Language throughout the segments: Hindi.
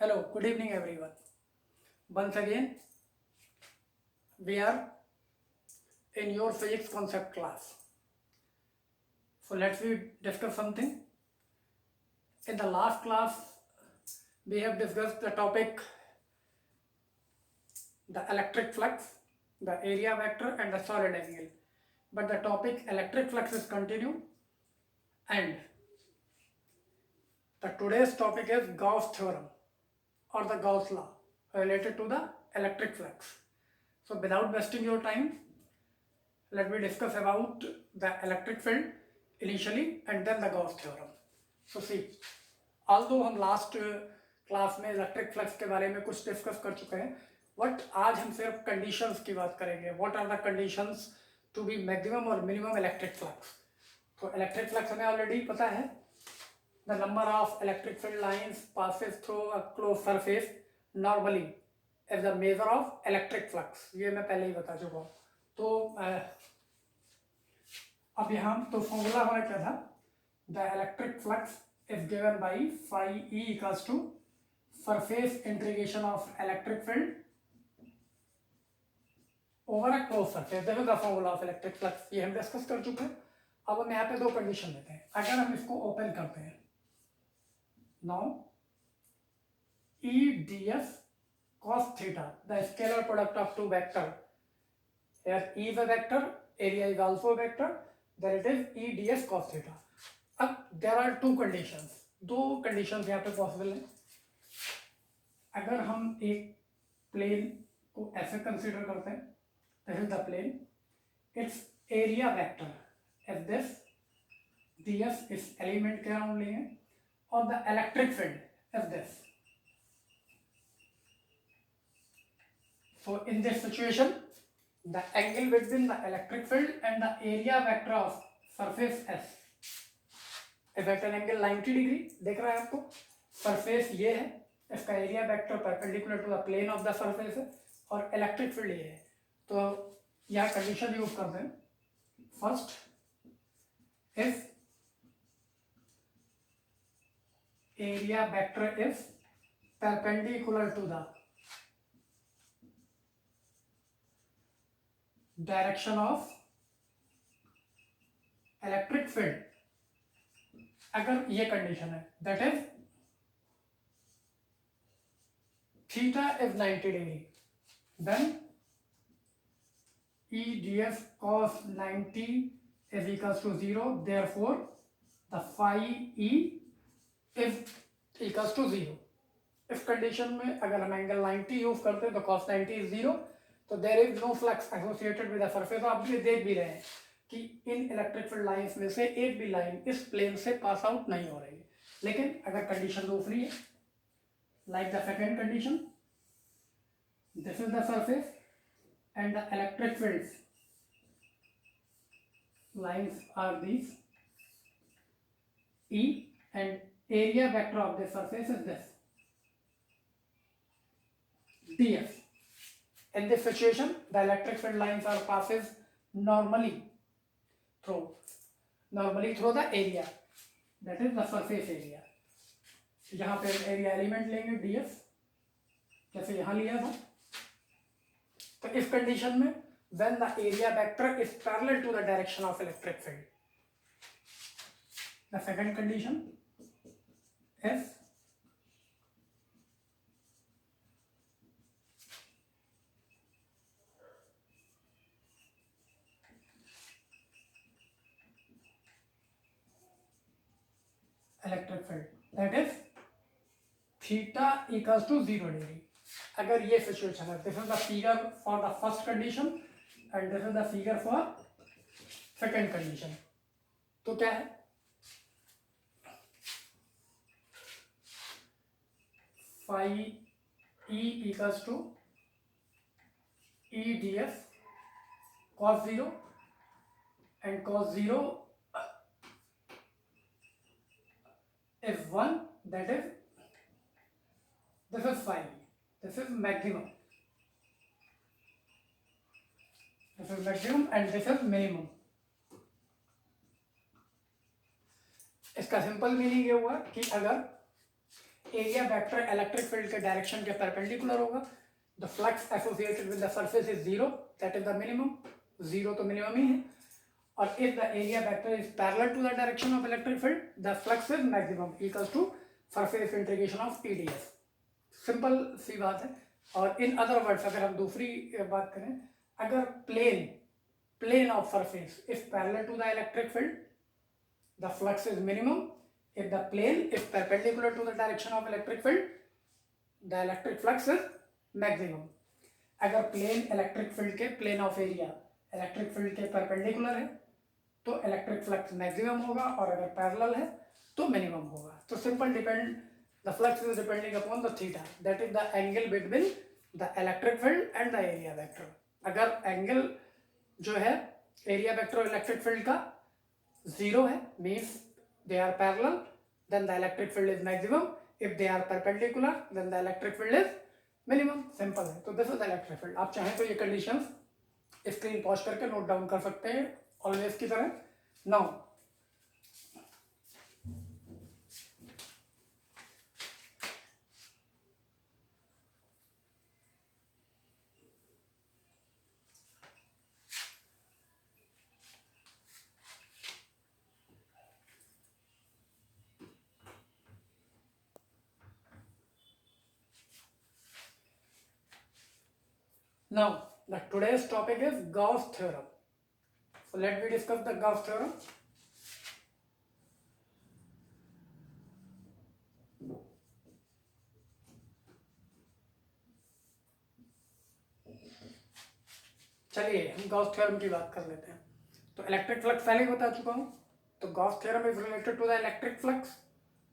Hello, good evening everyone. Once again, we are in your physics concept class. So let's we discuss something. In the last class, we have discussed the topic the electric flux, the area vector and the solid angle. But the topic electric flux is continued, and the today's topic is Gauss theorem or the Gauss law related to the electric flux. So without wasting your time, let me discuss about the electric field initially and then the Gauss theorem. So see, although हम लास्ट क्लास में इलेक्ट्रिक फ्लक्स के बारे में कुछ डिस्कस कर चुके हैं, बट आज हम सिर्फ कंडीशंस की बात करेंगे. What are the conditions to be maximum और मिनिमम इलेक्ट्रिक फ्लक्स. तो इलेक्ट्रिक फ्लक्स हमें ऑलरेडी पता है, the number of electric field lines passes through a close surface normally is the measure of electric flux. ये मैं पहले ही बता चुका हूँ. तो अब यहाँ तो फॉर्मूला हमारा क्या था, the electric flux is given by phi E equals to surface integration of electric field over a closed surface. This is the formula of electric flux. ये हम डिस्कस कर चुके हैं. अब हम यहाँ पे दो कंडीशन लेते हैं. अगर हम इसको ओपन करते हैं, now E ds cos theta, the scalar product of two vector. Here E is a vector, area is also a vector. Then it is E ds cos theta. अब देर आर टू कंडीशंस, दो कंडीशंस यहाँ पे पॉसिबल है. अगर हम एक प्लेन को ऐसे कंसीडर करते हैं, this is the plane, it's area vector as this, ds इस एलिमेंट के अराउंड लेंगे और the electric field as this. So in this situation the angle between the electric field and the area vector of surface s at an angle 90 degree. देख रहा है आपको, सरफेस ये है, इसका area vector perpendicular to the plane of the surface है और इलेक्ट्रिक फील्ड ये है. तो यह कंडीशन यूज करते हैं. First, if area vector is perpendicular to the direction of electric field, अगर ये कंडीशन है, that is theta is 90 degree, then E ds cos 90 is equals to 0. Therefore, the phi E is equals to 0. इस कंडीशन में अगर हम एंगल 90 यूज करते हैं तो cos 90 is 0. तो there is no flux associated with the surface. आप ये देख भी रहे हैं कि इन इलेक्ट्रिक फील्ड लाइंस में से एक भी लाइन इस प्लेन से पास आउट नहीं हो रही है. लेकिन अगर कंडीशन दूसरी है, like the second condition, this is the surface and the electric fields lines are this E and area vector of the surface is this ds. In this situation, the electric field lines are passes normally through the area, that is the surface area. यहाँ पे एरिया एलिमेंट लेंगे ds, जैसे यहाँ लिया था. तो इस कंडीशन में when the area vector is parallel to the direction of electric field, the second condition is electric field, that is theta equals to 0 degree. अगर ये सिचुएशन है, this is the figure for the first condition and this is the figure for second condition. तो क्या है, phi E equals to E ds cos 0 and cos 0 is 1, that is this is phi, this is maximum, and this is minimum. इसका सिंपल मीनिंग ये हुआ कि अगर एरिया वेक्टर इलेक्ट्रिक फील्ड के डायरेक्शन के परपेंडिकुलर होगा, the flux associated with the surface is zero, that is the minimum, zero तो मिनिमम ही है, और if the area vector is parallel to the direction of electric field the flux is maximum equals to surface integration of TDS. Simple सी बात है। और इन अदर वर्ड्स अगर हम दूसरी बात करें, अगर plane of surface is parallel to the electric field, the flux is minimum. If the plane is perpendicular to the direction of electric field, the electric flux is maximum. अगर प्लेन इलेक्ट्रिक फील्ड के plane of area electric field के परपेंडिकुलर है तो इलेक्ट्रिक फ्लक्स मैक्सिमम होगा, और अगर पैरेलल है तो मिनिमम होगा। तो simple depend, the flux is depending upon the theta, that is the angle between the electric field and the area vector. अगर एंगल जो है एरिया वेक्टर और इलेक्ट्रिक फील्ड का जीरो है, means they are parallel, then the electric field is maximum, if they are perpendicular then the electric field is minimum. Simple है। तो this is the electric field. आप चाहें तो ये कंडीशंस स्क्रीन पॉज करके नोट डाउन कर सकते हैं ऑलवेज की तरह। Now Now, the today's topic is Gauss theorem. So let me discuss the Gauss theorem. चलिए हम गॉस थ्योरम की बात कर लेते हैं। तो इलेक्ट्रिक फ्लक्स पहले ही बता चुका हूँ, तो Gauss theorem is related to the electric flux,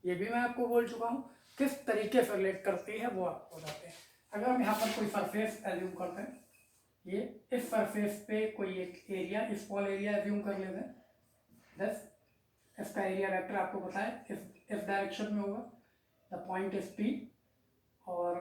ये भी मैं आपको बोल चुका हूँ। किस तरीके से रिलेट करती है वो आपको बताते हैं। अगर हम यहाँ पर कोई सरफेस एज्यूम करते हैं, ये इस सरफेस पे कोई एक एरिया, स्मॉल एरिया एज्यूम कर लेते हैं, बस इसका एरिया वेक्टर आपको पता है इस डायरेक्शन में होगा, द पॉइंट इज पी, और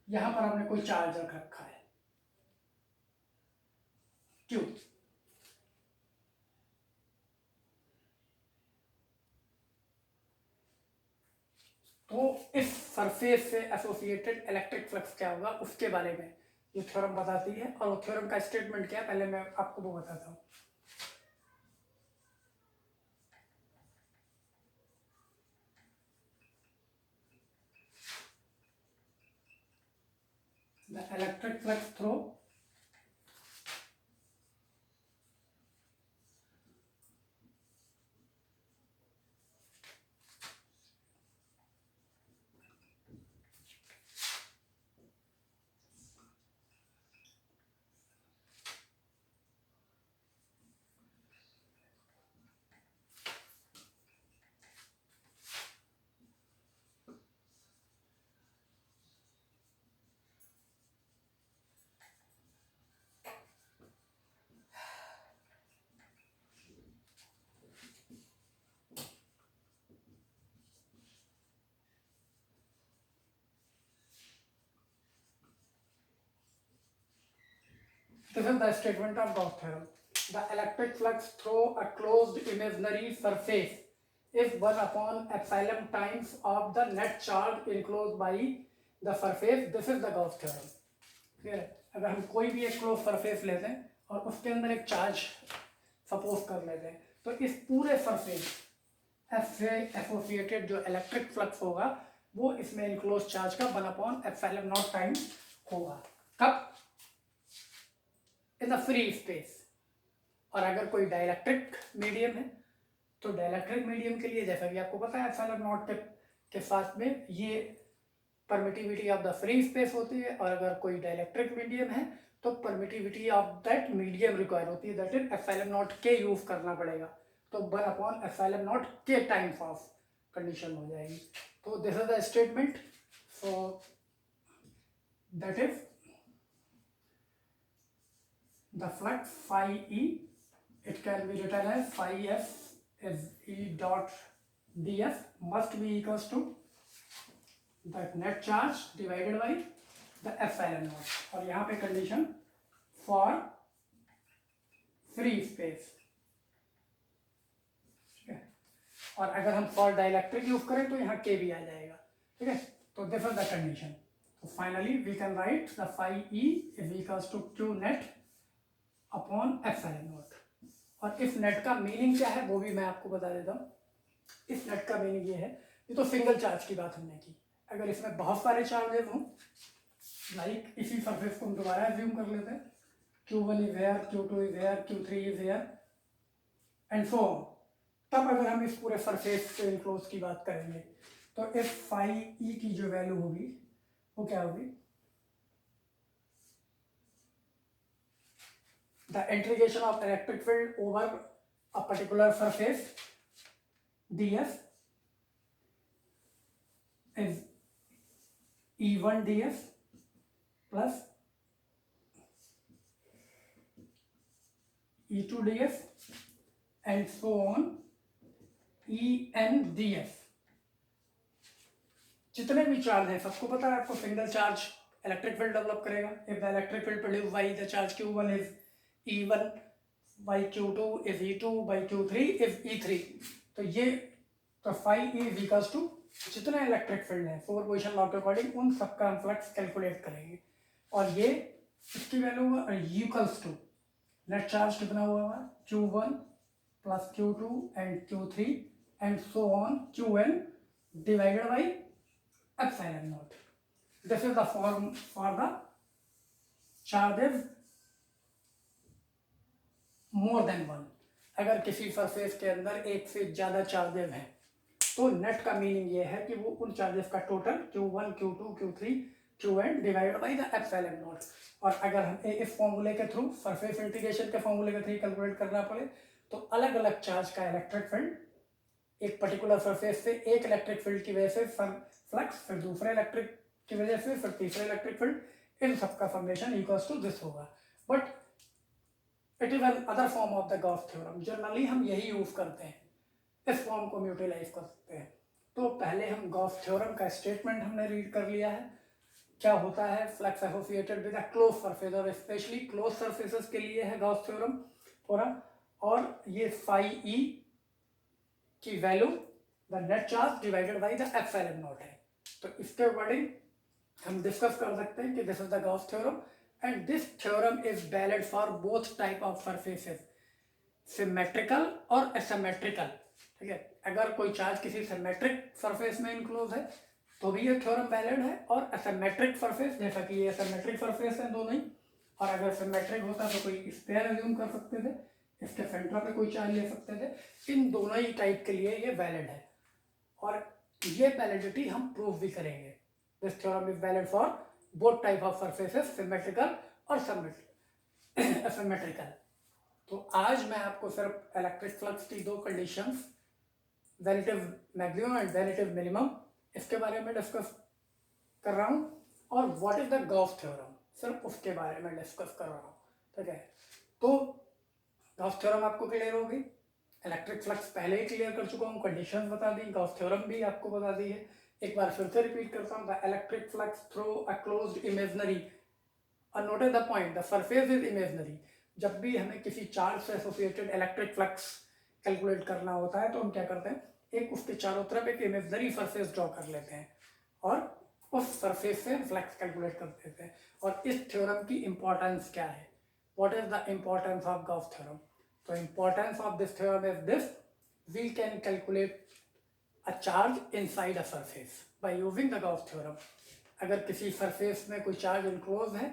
यहाँ पर हमने कोई चार्ज रख रखा है क्यों, तो इस सरफेस से एसोसिएटेड इलेक्ट्रिक फ्लक्स क्या होगा उसके बारे में ये थ्योरम बताती है। और वो थ्योरम का स्टेटमेंट क्या है पहले मैं आपको वो बताता हूँ। The electric flux through This is the statement of Gauss theorem. The electric flux through a closed imaginary surface is 1 upon epsilon times of the net charge enclosed by the surface. This is the Gauss theorem. Clear है? अगर हम कोई भी एक क्लोज सरफेस लेते हैं और उसके अंदर एक चार्ज सपोज कर लेते हैं, तो इस पूरे सरफेस से एसोसिएटेड जो इलेक्ट्रिक फ्लक्स होगा वो इसमें इनक्लोज चार्ज का 1 अपॉन एप्सिलॉन नॉट टाइम्स होगा। कब? In the free space. और अगर कोई डाइलेक्ट्रिक मीडियम है तो डाइलेक्ट्रिक मीडियम के लिए जैसा कि आपको पता है एप्सिलॉन नॉट के साथ में ये permittivity of the free space होती है, और अगर कोई डाइलेक्ट्रिक मीडियम है तो permittivity of that medium require होती है, दैट इज एप्सिलॉन नॉट के यूज करना पड़ेगा। तो 1 अपॉन एप्सिलॉन नॉट के टाइम्स ऑफ कंडीशन हो जाएगी। तो this is the statement. So that is the flux phi E, it can be written as phi S is E dot ds must be equals to the net charge divided by the epsilon naught, और यहाँ पे कंडीशन फॉर फ्री स्पेस, ठीक है। और अगर हम फॉर डाइलेक्ट्रिक यूज करें तो यहाँ के भी आ जाएगा, ठीक है। तो दिस इज द कंडीशन। तो finally we can write the phi E is equals to Q net upon epsilon naught. और इस नेट का मीनिंग क्या है वो भी मैं आपको बता देता हूँ। इस नेट का मीनिंग ये है, ये तो सिंगल चार्ज की बात हमने की, अगर इसमें बहुत सारे चार्जेस हों, लाइक इसी सरफेस को हम दोबारा एज्यूम कर लेते हैं, Q1 is here, Q2 is here, Q3 is here and so on, तब अगर हम इस पूरे सरफेस से इनक्लोज की बात करेंगे तो इस फाई ई की जो वैल्यू होगी वो क्या होगी, the integration of electric field over a particular surface ds is E1 ds plus E2 ds and so on En ds। जितने भी चार्ज है सबको पता है आपको, single charge electric field develop करेगा। If the electric field produce by the charge Q1 is E1 by Q2 is E2 by Q3 is E3। तो ये तो phi E is equals to जितने इलेक्ट्रिक फील्ड है फोर पोजिशन लॉ के अकॉर्डिंग उन सबका हम फ्लक्स कैलकुलेट करेंगे, और ये इसकी वैल्यू होगा इक्वल्स टू नेट चार्ज कितना हुआ होगा Q1 plus Q2 and Q3 and so on Qn divided by epsilon naught। This is the form for the charges more than one। अगर किसी सरफेस के अंदर एक से ज़्यादा चार्जेस हैं तो नेट का मीनिंग ये है कि वो उन चार्जेस का total Q1 Q2 Q3 Qn divided by the epsilon naught. और अगर हम इस फॉर्मूले के थ्रू सरफेस इंटीग्रेशन के फॉर्मूले के थ्रू कैलकुलेट करना पड़े तो अलग अलग चार्ज का इलेक्ट्रिक फील्ड एक पर्टिकुलर सरफेस से एक इलेक्ट्रिक फील्ड की वजह से फ्लक्स, फिर दूसरे इलेक्ट्रिक की वजह से फिर तीसरे इलेक्ट्रिक फील्ड, इन सबका फॉर्मेशन इक्वल्स टू दिस होगा। But it is an other form of the Gauss theorem. Generally हम यही यूज करते हैं, इस फॉर्म को हम यूटिलाइज कर सकते हैं। तो पहले हम गॉस थ्योरम का स्टेटमेंट हमने रीड कर लिया है, क्या होता है flux associated with a close surface, और स्पेशली क्लोज सरफेसेस के लिए है गॉस थ्योरम पूरा। और ये फाई ई की value the net charge divided by the epsilon not है। तो इसके अकॉर्डिंग हम डिस्कस कर सकते हैं कि this is the Gauss theorem and this theorem is valid for both type of surfaces, symmetrical और एसिमेट्रिकल, ठीक है। अगर कोई चार्ज किसी सिमेट्रिक सरफेस में इनक्लोज है तो भी ये थ्योरम वैलिड है, और एसिमेट्रिक सरफेस जैसा कि ये सिमेट्रिक सरफेस है दोनों ही, और अगर सिमेट्रिक होता तो कोई स्पेयर एज्यूम कर सकते थे, इसके सेंटर पे कोई चार्ज ले सकते थे, इन दोनों ही टाइप के लिए ये वैलिड है और ये वैलिडिटी हम प्रूव भी करेंगे। This theorem is valid for both type of surfaces, symmetrical और एसिमेट्रिकल। तो आज मैं आपको सिर्फ इलेक्ट्रिक फ्लक्स की दो कंडीशंस, वेनिटिव मैक्सिमम एंड वेनिटिव मिनिमम, इसके बारे में डिस्कस कर रहा हूँ, और what is the Gauss theorem सिर्फ उसके बारे में डिस्कस कर रहा हूँ, ठीक है। तो गॉस थ्योरम आपको क्लियर होगी, इलेक्ट्रिक फ्लक्स पहले ही क्लियर कर चुका हूँ, कंडीशंस बता दी, गॉस थ्योरम भी आपको बता दी है। एक बार फिर से रिपीट करता हूँ, the electric flux through a closed imaginary, note the point, the surface is imaginary. जब भी हमें किसी चार्ज से एसोसिएटेड इलेक्ट्रिक फ्लक्स कैलकुलेट करना होता है तो हम क्या करते हैं, एक उसके चारों तरफ एक इमेजिनरी सरफेस ड्रॉ कर लेते हैं और उस सरफेस से फ्लक्स कैलकुलेट कर देते हैं। और इस थ्योरम की इंपॉर्टेंस क्या है, what is the importance of Gauss theorem? तो importance of this theorem is this, we can calculate a charge inside a surface by using the Gauss theorem. अगर किसी सरफेस में कोई चार्ज इनक्लोज है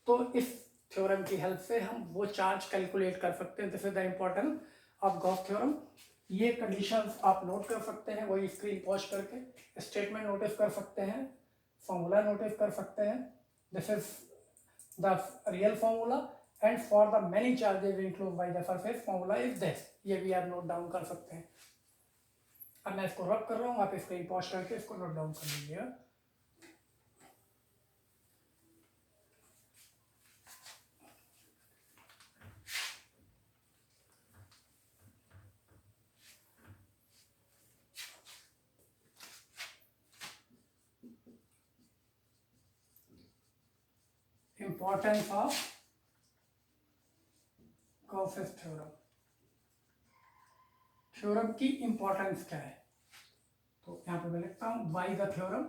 तो इस थ्योरम की हेल्प से हम वो चार्ज कैलकुलेट कर सकते हैं। This is the importance of Gauss theorem. ये कंडीशंस आप नोट कर सकते हैं, वही स्क्रीन पॉज करके स्टेटमेंट नोटिस कर सकते हैं, फॉर्मूला नोटिस कर सकते हैं। This is the real formula and for the many charges enclose by the surface formula is this, ये भी आप नोट डाउन कर सकते हैं। अब मैं इसको रब कर रहा हूँ, आप स्क्रीन पॉज करके इसको नोट डाउन कर लीजिए। Importance of Gauss's theorem, theorem की इंपॉर्टेंस क्या है? तो यहाँ पे मैं लिखता हूँ by the theorem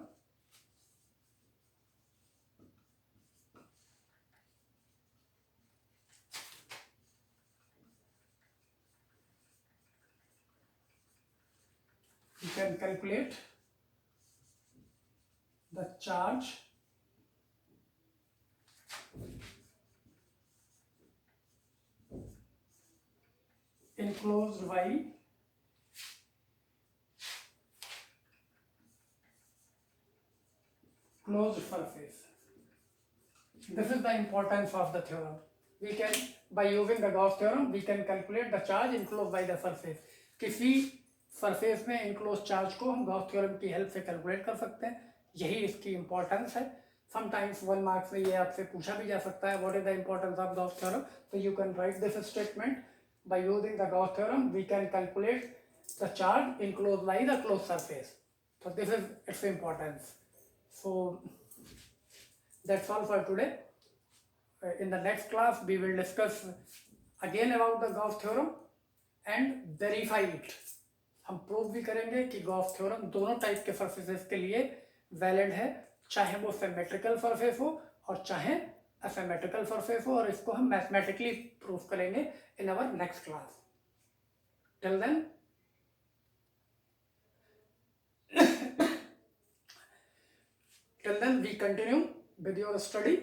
you can calculate the charge enclosed by closed surface. This is the importance of the theorem. We can, by using the Gauss theorem, we can calculate the charge enclosed by the surface. किसी सरफेस में इनक्लोज चार्ज को हम गॉस थ्योरम की हेल्प से कैलकुलेट कर सकते हैं. यही इसकी इंपॉर्टेंस है. समटाइम्स 1 मार्क्स में ये आपसे पूछा भी जा सकता है, what is the importance of Gauss theorem. तो you can write this statement, by using the Gauss theorem we can calculate the charge enclosed by the closed surface. So this is its importance. So that's all for today. In the next class we will discuss again about the Gauss theorem and verify it. हम प्रूव भी करेंगे कि गॉस थ्योरम दोनों टाइप के सर्फेसेस के लिए वैलिड है, चाहे वो सिमेट्रिकल सरफेस हो और चाहे असिमेट्रिकल सरफेस हो, और इसको हम मैथमेटिकली प्रूव करेंगे in our next class. Till then we continue with your study.